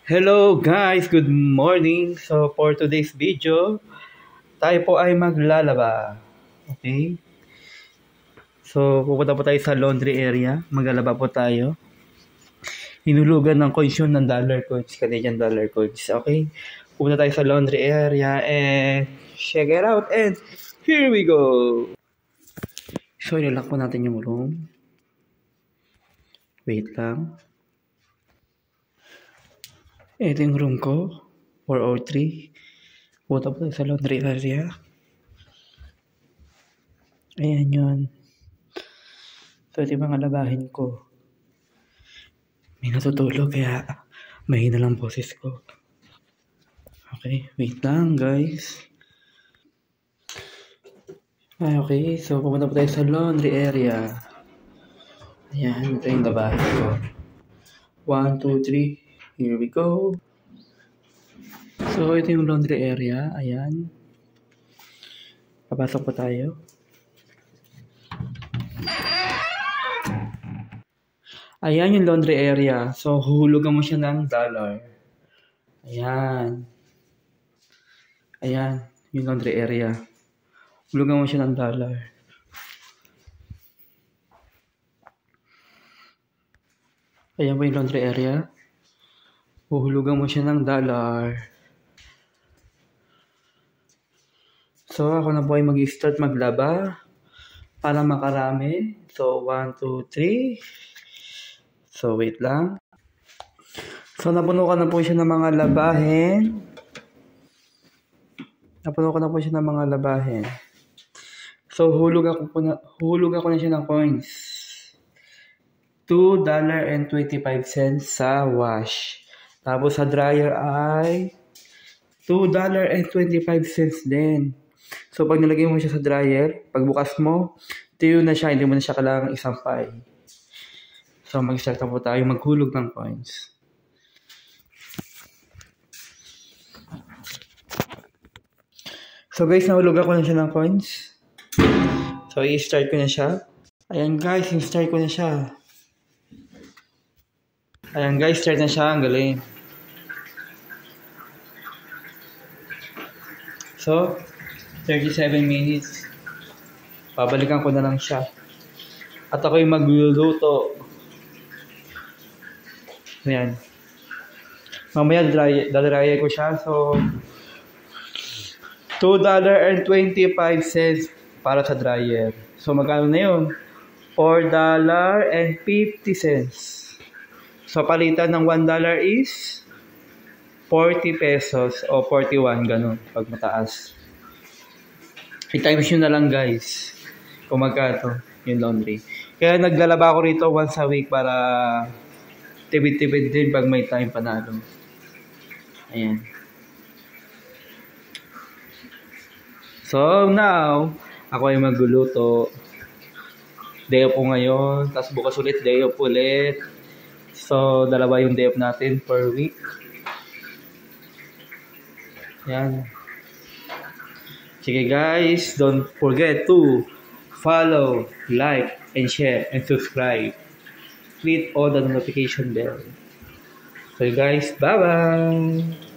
Hello guys, good morning. So for today's video, tayo po ay maglalaba. Okay? So pupunta po tayo sa laundry area. Maglalaba po tayo. Hinulugan ng coins yun ng dollar coins, Canadian dollar coins. Okay? Pupunta tayo sa laundry area and check it out and here we go. So ilalak po natin yung room. Wait lang. Ito yung room ko, 403. Punta po tayo sa laundry area. Ayan yun. So ito yung mga labahin ko. May natutulog kaya mahina lang boses ko. Okay, wait lang guys. Okay, so pumunta po tayo sa laundry area. Ayan, ito yung labahin ko. 1, 2, 3. Here we go. So, ito yung laundry area. Ayan. Papasok po tayo. Ayan yung laundry area. So, huhulugan mo siya ng dollar. Ayan. Ayan. Yung laundry area. Hulugan mo siya ng dollar. Ayan po yung laundry area. Huhulugan mo siya ng dollar. So, ako na po ay mag-start maglaba para makarami. So, 1, 2, 3. So, wait lang. So, napuno ka na po siya ng mga labahin. Napuno ka na po siya ng mga labahin. So, hulugan ko na siya ng coins. $2.25 sa wash. Tapos sa dryer ay $2.25 din. So, pag nilagay mo siya sa dryer, pagbukas mo, tuyo na siya, hindi mo na siya kailangang isampay. So, mag-start na po tayo maghulog ng coins. So, guys, nahulugan ko na siya ng coins. So, i-start ko na siya. Ayan, guys, i-start ko na siya. Ayan, guys, start na siya. Ang galing. So, 37 minutes. Babalikan ko na lang siya. At ako'y magluluto. Ayan. Mamaya dadryer ko siya. So, $2.25 para sa dryer. So, magkano na yun? $4.50. So, palitan ng $1 is 40 pesos o 41, ganun, pag mataas. I-times nyo na lang, guys, kung magkano yung laundry. Kaya naglalaba ako rito once a week para tibid-tibid din pag may time panalo. Ayan. So, now, ako ay magluluto. Day off po ngayon, tapos bukas ulit, day off ulit. So, dalawa yung day off natin per week. Yan. Sige guys, don't forget to follow, like, and share, and subscribe. Click all the notification bell. So guys, bye-bye!